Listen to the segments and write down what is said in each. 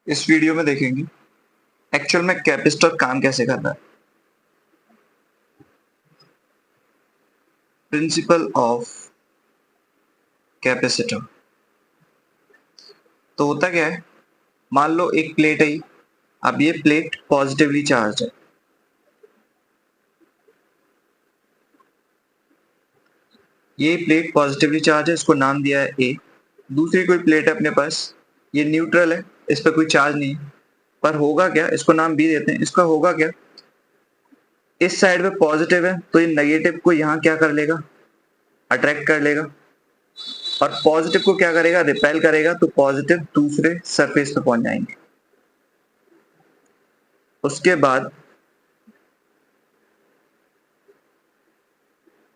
इस वीडियो में देखेंगे एक्चुअल में कैपेसिटर काम कैसे करता है। Principle of capacitor. तो होता क्या है, मान लो एक प्लेट है। अब ये प्लेट पॉजिटिवली चार्ज है। ये प्लेट पॉजिटिवली चार्ज है, इसको नाम दिया है ए। दूसरी कोई प्लेट है अपने पास, ये न्यूट्रल है, इस पर कोई चार्ज नहीं है। पर होगा क्या, इसको नाम बी देते हैं। इसका होगा क्या, इस साइड पे पॉजिटिव है तो ये नेगेटिव को यहाँ क्या कर लेगा, अट्रैक्ट कर लेगा। और पॉजिटिव को क्या करेगा, रिपेल करेगा। तो पॉजिटिव दूसरे सरफेस पे पहुंच जाएंगे। उसके बाद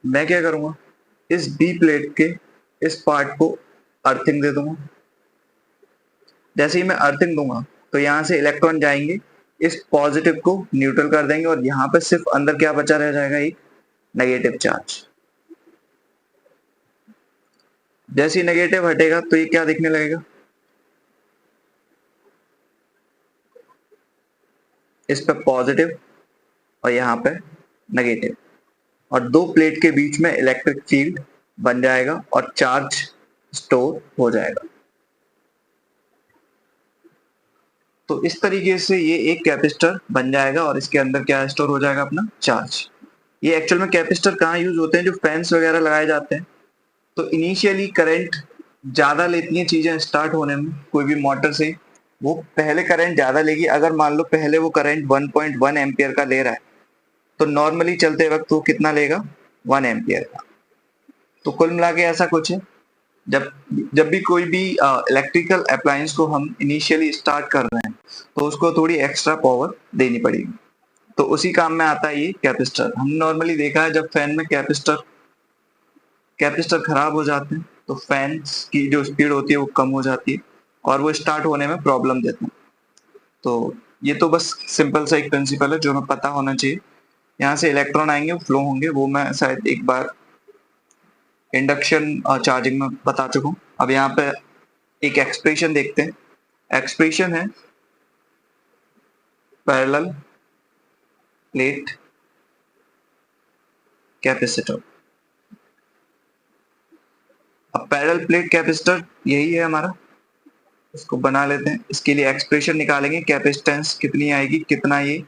मैं क्या करूंगा, इस बी प्लेट के इस पार्ट को अर्थिंग दे दूंगा। जैसे ही मैं अर्थिंग दूंगा तो यहाँ से इलेक्ट्रॉन जाएंगे, इस पॉजिटिव को न्यूट्रल कर देंगे और यहाँ पे सिर्फ अंदर क्या बचा रह जाएगा, एक नेगेटिव चार्ज। जैसे ही नेगेटिव हटेगा तो ये क्या दिखने लगेगा, इस पे पॉजिटिव और यहाँ पे नेगेटिव, और दो प्लेट के बीच में इलेक्ट्रिक फील्ड बन जाएगा और चार्ज स्टोर हो जाएगा। तो इस तरीके से ये एक कैपेसिटर बन जाएगा और इसके अंदर क्या स्टोर हो जाएगा, अपना चार्ज। ये एक्चुअल में कैपेसिटर कहाँ यूज होते हैं, जो फैंस वगैरह लगाए जाते हैं। तो इनिशियली करंट ज्यादा लेती हैं चीजें स्टार्ट होने में, कोई भी मोटर से वो पहले करंट ज्यादा लेगी। अगर मान लो पहले वो करंट 1.1 एम्पियर का ले रहा है तो नॉर्मली चलते वक्त वो कितना लेगा, 1 एम्पियर का। तो कुल मिला के ऐसा कुछ है। जब जब भी कोई भी इलेक्ट्रिकल अप्लायंस को हम इनिशियली स्टार्ट कर रहे हैं तो उसको थोड़ी एक्स्ट्रा पावर देनी पड़ेगी। तो उसी काम में आता है ये कैपेसिटर। हमने नॉर्मली देखा है जब फैन में कैपेसिटर कैपेसिटर खराब हो जाते हैं तो फैन की जो स्पीड होती है वो कम हो जाती है और वो स्टार्ट होने में प्रॉब्लम देते हैं। तो ये तो बस सिंपल सा एक प्रिंसिपल है जो हमें पता होना चाहिए। यहाँ से इलेक्ट्रॉन आएंगे, फ्लो होंगे, वो मैं शायद एक बार इंडक्शन और चार्जिंग में बता चुका हूँ। अब यहाँ पे एक एक्सप्रेशन देखते हैं। एक्सप्रेशन है पैरेलल प्लेट कैपेसिटर। अब पैरेलल प्लेट कैपेसिटर यही है हमारा, इसको बना लेते हैं। इसके लिए एक्सप्रेशन निकालेंगे, कैपेसिटेंस कितनी आएगी, कितना ये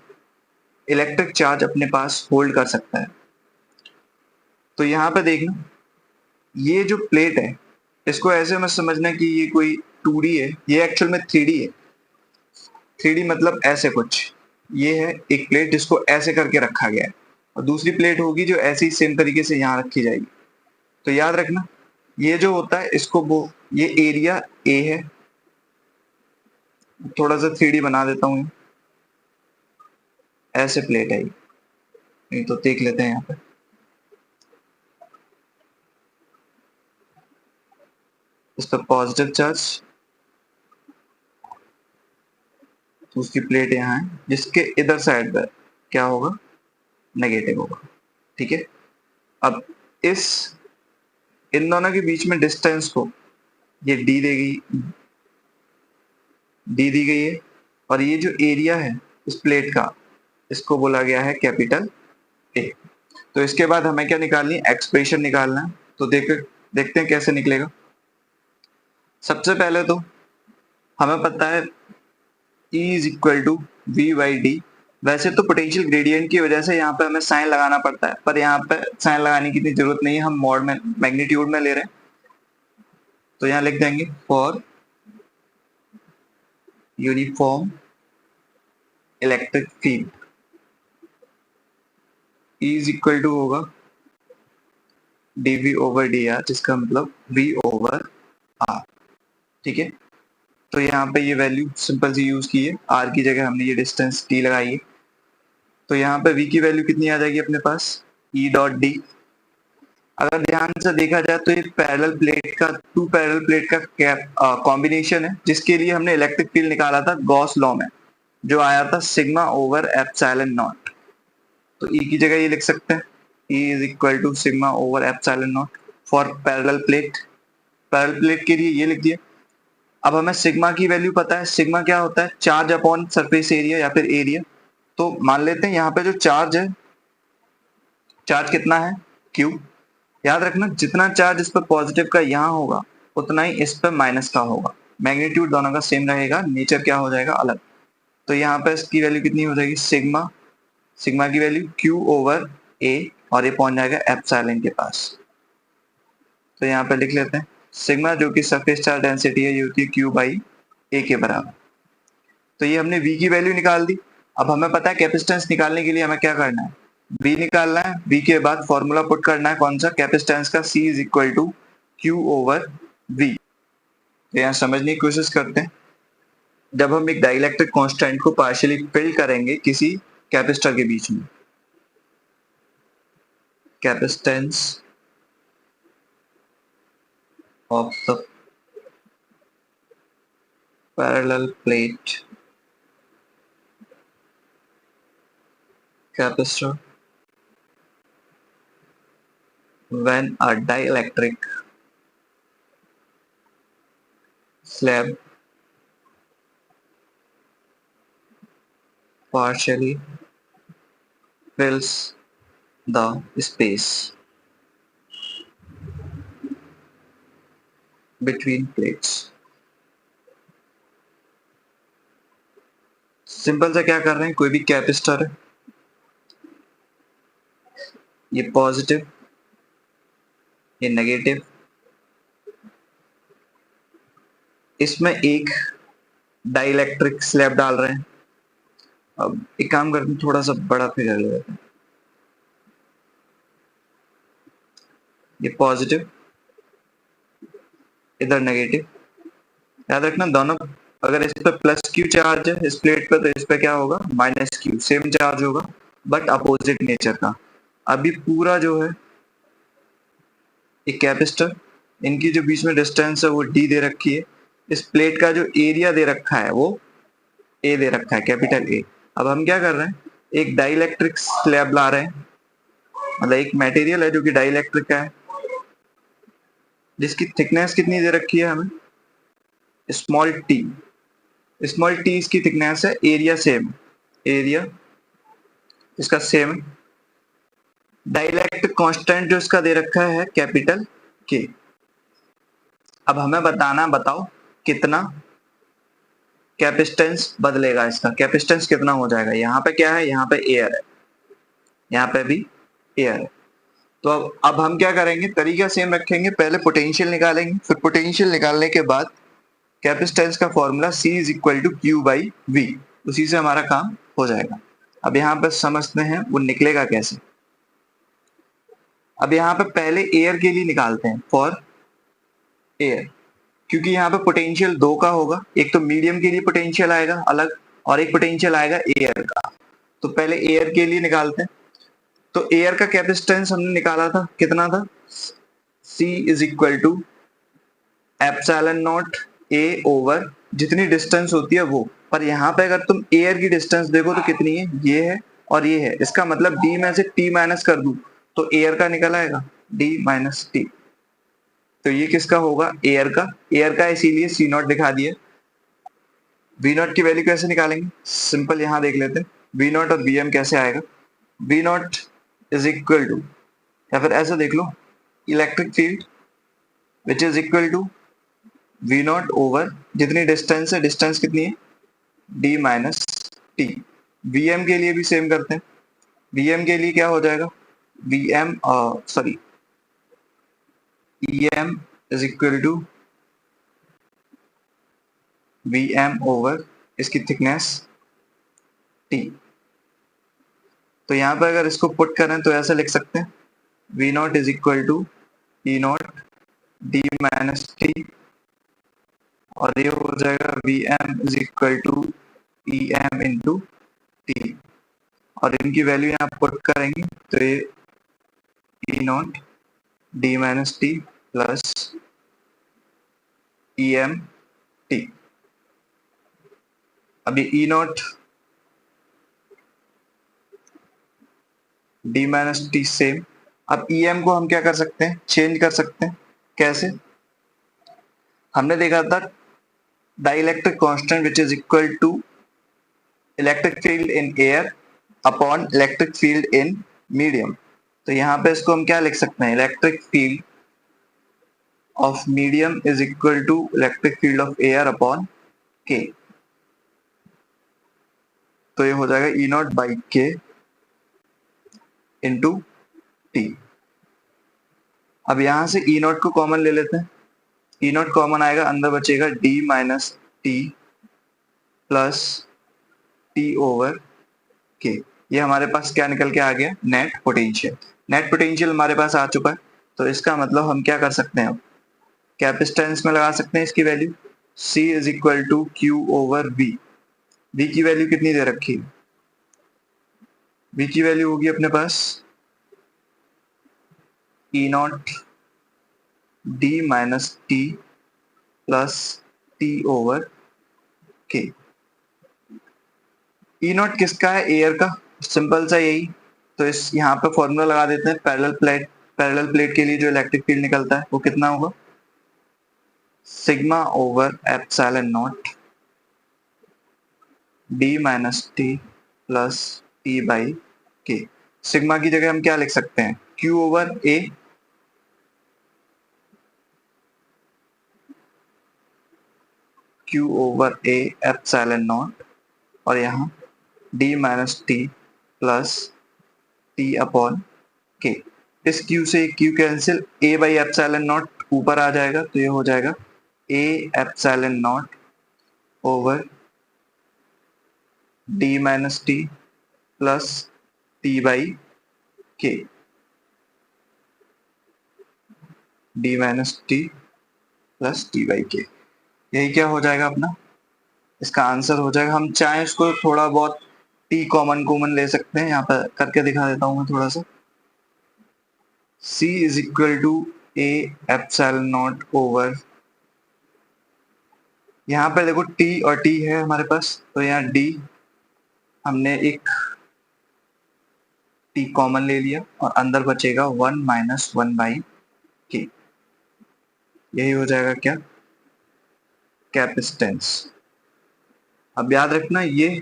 इलेक्ट्रिक चार्ज अपने पास होल्ड कर सकता है। तो यहाँ पे देखना, ये जो प्लेट है इसको ऐसे मत समझना कि ये कोई 2D है, ये एक्चुअल में 3D है। 3D मतलब ऐसे कुछ, ये है एक प्लेट जिसको ऐसे करके रखा गया है और दूसरी प्लेट होगी जो ऐसे ही सेम तरीके से यहाँ रखी जाएगी। तो याद रखना, ये जो होता है इसको वो ये एरिया ए है। थोड़ा सा 3D बना देता हूँ, ऐसे प्लेट है ये। नहीं तो देख लेते हैं यहाँ पे, इस पर पॉजिटिव चार्ज, दूसरी प्लेट यहाँ है जिसके इधर साइड पर क्या होगा, नेगेटिव होगा। ठीक है। अब इस इन दोनों के बीच में डिस्टेंस को ये डी दी गई है और ये जो एरिया है इस प्लेट का इसको बोला गया है कैपिटल ए। तो इसके बाद हमें क्या निकालनी है, एक्सप्रेशन निकालना है। तो देखते हैं कैसे निकलेगा। सबसे पहले तो हमें पता है E is equal to V by D. वैसे तो पोटेंशियल ग्रेडियंट की वजह से यहाँ पे हमें साइन लगाना पड़ता है, पर यहाँ पे साइन लगाने की इतनी जरूरत नहीं है, हम मॉड में मैग्नीट्यूड में ले रहे हैं। तो यहाँ लिख देंगे for uniform electric field E is equal to होगा dv ओवर डी आर, जिसका मतलब v ओवर r। ठीक है। तो यहाँ पे ये वैल्यू सिंपल सी यूज की है, r की जगह हमने ये डिस्टेंस t लगाई है। तो यहाँ पे v की वैल्यू कितनी आ जाएगी अपने पास, E डॉट डी। अगर ध्यान से देखा जाए तो ये पैरेलल प्लेट का टू पैरेलल प्लेट का कॉम्बिनेशन है, जिसके लिए हमने इलेक्ट्रिक फील्ड निकाला था गॉस लॉ में, जो आया था सिग्मा ओवर एप्सिलॉन नॉट। तो E की जगह ये लिख सकते हैं, E is equal to sigma over epsilon naught for parallel plate. Parallel plate के लिए ये लिख दिया। अब हमें सिग्मा की वैल्यू पता है, सिग्मा क्या होता है, चार्ज अपॉन सरफेस एरिया या फिर एरिया। तो मान लेते हैं यहाँ पे जो चार्ज है, चार्ज कितना है, क्यू। याद रखना जितना चार्ज इस पर पॉजिटिव का यहाँ होगा उतना ही इस पर माइनस का होगा। मैग्नीट्यूड दोनों का सेम रहेगा, नेचर क्या हो जाएगा, अलग। तो यहाँ पे इसकी वैल्यू कितनी हो जाएगी, सिग्मा, सिग्मा की वैल्यू क्यू ओवर ए, और ये पहुंच जाएगा एप्सिलॉन के पास। तो यहाँ पे लिख लेते हैं सिग्मा जो कि सरफेस चार्ज डेंसिटी है, ये होती है क्यू बाई ए के बराबर। तो ये हमने V की वैल्यू निकाल दी। अब हमें पता है कैपेसिटेंस निकालने के लिए हमें क्या करना है, V निकालना है। V के बाद फॉर्मूला पुट करना है कौन सा, कैपेसिटेंस का, C is equal to Q over V। तो यहाँ समझने की कोशिश करते हैं, जब हम एक डाइलेक्ट्रिक कांस्टेंट को पार्शियली फिल करेंगे किसी कैपेसिटर के बीच में, capacitance of the parallel plate capacitor when a dielectric slab partially fills the space between plates। Simple से क्या कर रहे हैं, कोई भी कैपेसिटर है, ये पॉजिटिव, ये नेगेटिव, इसमें एक डाइलेक्ट्रिक स्लैब डाल रहे हैं। अब एक काम करते हैं, थोड़ा सा बड़ा फिगर ले लेते हैं, ये पॉजिटिव, इधर नेगेटिव। याद रखना दोनों, अगर इस पे प्लस क्यू चार्ज है इस प्लेट पे, तो इस पे क्या होगा, माइनस क्यू, सेम चार्ज होगा बट अपोजिट नेचर का। अभी पूरा जो है एक कैपेसिटर, इनकी जो बीच में डिस्टेंस है वो डी दे रखी है, इस प्लेट का जो एरिया दे रखा है वो ए दे रखा है, कैपिटल ए। अब हम क्या कर रहे हैं, एक डाइलेक्ट्रिक स्लैब ला रहे हैं, मतलब एक मटेरियल है जो कि डाइलेक्ट्रिक का है, जिसकी थिकनेस कितनी दे रखी है हमें, स्मॉल टी। स्मॉल टी इसकी थिकनेस है, एरिया सेम, एरिया इसका सेम, डाइलेक्ट्रिक कांस्टेंट जो इसका दे रखा है कैपिटल के। अब हमें बताना, बताओ कितना कैपेसिटेंस बदलेगा, इसका कैपेसिटेंस कितना हो जाएगा। यहाँ पे क्या है, यहाँ पे एयर है, यहाँ पे भी एयर है। तो अब हम क्या करेंगे, तरीका सेम रखेंगे, पहले पोटेंशियल निकालेंगे, फिर पोटेंशियल निकालने के बाद कैपेसिटेंस का formula C is equal to Q by V, उसी से हमारा काम हो जाएगा। अब यहाँ पे समझते हैं वो निकलेगा कैसे। अब यहाँ पे पहले एयर के लिए निकालते हैं, फॉर एयर, क्योंकि यहाँ पे पोटेंशियल दो का होगा, एक तो मीडियम के लिए पोटेंशियल आएगा अलग, और एक पोटेंशियल आएगा एयर का। तो पहले एयर के लिए निकालते हैं। तो एयर का कैपेसिटेंस हमने निकाला था, कितना था, C is equal to epsilon naught A over जितनी डिस्टेंस होती है वो। पर यहाँ पे अगर तुम एयर की डिस्टेंस देखो तो कितनी है, ये है और ये है, इसका मतलब D में से T माइनस कर दूं तो एयर का निकल आएगा, D माइनस T। तो ये किसका होगा, एयर का, एयर का इसीलिए C नॉट दिखा दिया। V नॉट की वैल्यू कैसे निकालेंगे, सिंपल यहाँ देख लेते हैं, V नॉट और Vm कैसे आएगा। V naught is equal to, या फिर ऐसा देख लो, electric field which is equal to V naught over जितनी डिस्टेंस है, डिस्टेंस कितनी है, D माइनस T। Vm के लिए भी सेम करते हैं, Vm के लिए क्या हो जाएगा, Vm sorry Em is equal to Vm over इसकी थिकनेस T। तो यहाँ पर अगर इसको पुट करें तो ऐसा लिख सकते हैं, V naught is equal to E naught D minus T, और ये हो जाएगा Vm is equal to Em into T, और इनकी वैल्यू यहाँ पुट करेंगे तो ये E naught D minus T plus Em T। अभी E naught D minus T same. अब Em को हम क्या कर सकते हैं, चेंज कर सकते हैं, कैसे, हमने देखा था dielectric constant which is equal to electric field in air upon electric field in medium. तो यहाँ पे इसको हम क्या लिख सकते हैं, electric field of medium is equal to electric field of air upon K. तो ये हो जाएगा E naught by K into T. अब यहां से ई नॉट को कॉमन ले लेते हैं, ई नॉट कॉमन आएगा, अंदर बचेगा D minus T plus T over के। ये हमारे पास क्या निकल के आ गया, नेट पोटेंशियल। नेट पोटेंशियल हमारे पास आ चुका है, तो इसका मतलब हम क्या कर सकते हैं, अब कैपेसिटेंस में लगा सकते हैं इसकी value, C is equal to Q over V. V की वैल्यू कितनी दे रखी है, वी की वैल्यू होगी अपने पास E naught D minus T plus T over K. E not किसका है, एयर का, सिंपल सा यही। तो इस यहाँ पे फॉर्मूला लगा देते हैं, पैरेलल प्लेट के लिए जो इलेक्ट्रिक फील्ड निकलता है वो कितना होगा, sigma over epsilon not D minus T plus T by के। सिग्मा की जगह हम क्या लिख सकते हैं, Q over A, Q over A epsilon not, और यहाँ D minus T plus T upon के। इस क्यू से Q cancel, A by epsilon not ऊपर आ जाएगा, तो ये हो जाएगा ए epsilon naught over D minus T plus T by के, D minus T plus T by के। यही क्या हो जाएगा अपना, इसका आंसर हो जाएगा। हम चाहें इसको थोड़ा बहुत टी कॉमन कॉमन ले सकते हैं, यहाँ पर करके दिखा देता हूँ मैं थोड़ा सा। C is equal to A epsilon naught over, यहाँ पर देखो T और T है हमारे पास, तो यहाँ D हमने एक T कॉमन ले लिया और अंदर बचेगा 1 माइनस 1 बाई के। यही हो जाएगा क्या, कैपेसिटेंस। अब याद रखना ये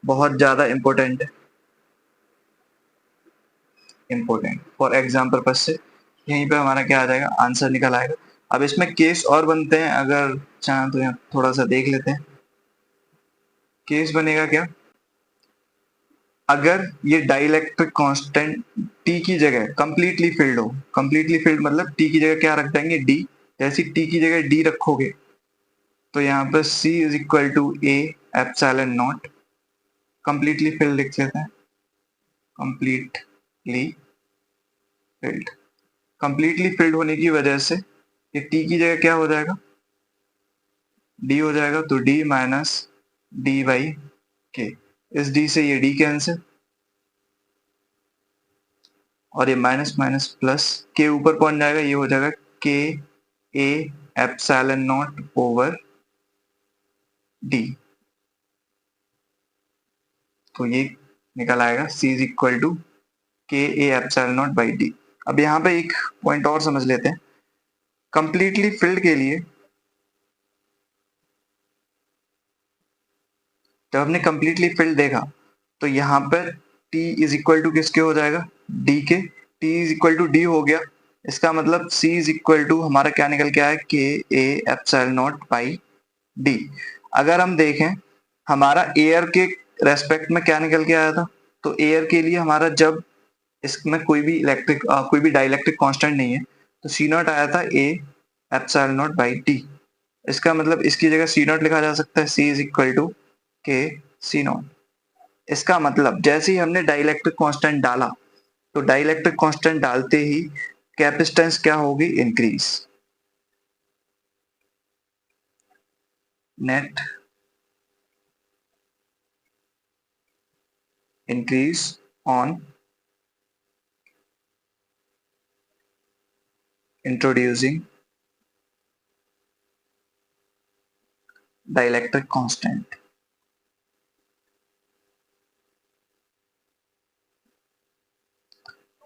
बहुत ज्यादा इंपॉर्टेंट है, इंपॉर्टेंट फॉर एग्जाम पर्पज से। यहीं पे हमारा क्या आ जाएगा, आंसर निकल आएगा। अब इसमें केस और बनते हैं, अगर चाहें तो यहाँ थोड़ा सा देख लेते हैं। केस बनेगा क्या, अगर ये डाइलेक्ट्रिक कांस्टेंट T की जगह कंप्लीटली फिल्ड हो, कंप्लीटली फिल्ड मतलब T की जगह क्या रख देंगे, D। जैसे T की जगह D रखोगे तो यहाँ पर C is equal to A epsilon naught, completely filled लिख लेते हैं, कंप्लीटली फिल्ड। कंप्लीटली फिल्ड होने की वजह से ये T की जगह क्या हो जाएगा, D हो जाएगा, तो D माइनस डी बाई के। इस D से ये D कैंसिल, और ये माइनस माइनस प्लस, के ऊपर कौन जाएगा, ये हो जाएगा के ए एप्सिलॉन नॉट ओवर D। तो ये निकल आएगा C इज इक्वल टू के ए एप्सिलॉन नॉट बाई डी। अब यहाँ पे एक पॉइंट और समझ लेते हैं, कंप्लीटली फिल्ड के लिए जब हमने कंप्लीटली फिल्ड देखा तो यहाँ पर T इज इक्वल टू किसके हो जाएगा, D के। T is equal to D हो गया, इसका मतलब C इज इक्वल टू हमारा क्या निकल के आया, के ए एप्सिलॉन नॉट बाई डी। अगर हम देखें हमारा एयर के रेस्पेक्ट में क्या निकल के आया था, तो एयर के लिए हमारा जब इसमें कोई भी डाइलेक्ट्रिक कांस्टेंट नहीं है, तो सी नॉट आया था ए एप्सिलॉन नॉट बाई टी। इसका मतलब इसकी जगह सी नॉट लिखा जा सकता है, सी इज इक्वल टू के सी नॉट। इसका मतलब जैसे ही हमने डाइलेक्ट्रिक कांस्टेंट डाला, तो डाइलेक्ट्रिक कांस्टेंट डालते ही कैपेसिटेंस क्या होगी, increase. Net increase on introducing dielectric constant।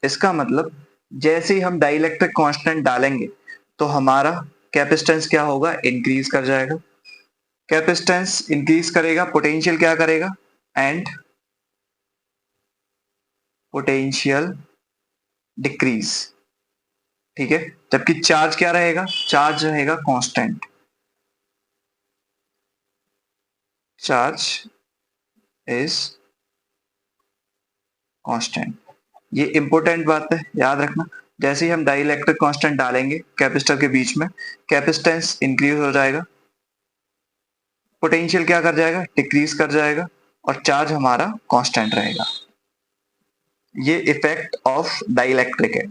इसका मतलब जैसे ही हम डाइलेक्ट्रिक कांस्टेंट डालेंगे तो हमारा कैपेसिटेंस क्या होगा, इंक्रीज कर जाएगा। कैपेसिटेंस इंक्रीज करेगा, पोटेंशियल क्या करेगा, एंड पोटेंशियल डिक्रीज। ठीक है, जबकि चार्ज क्या रहेगा, चार्ज रहेगा कांस्टेंट। Charge is constant. ये इंपॉर्टेंट बात है, याद रखना। जैसे ही हम डाइलेक्ट्रिक कांस्टेंट डालेंगे कैपेसिटर के बीच में, कैपेसिटेंस इंक्रीज हो जाएगा, पोटेंशियल क्या कर जाएगा, डिक्रीज कर जाएगा, और चार्ज हमारा कांस्टेंट रहेगा। ये इफेक्ट ऑफ डाइलेक्ट्रिक है।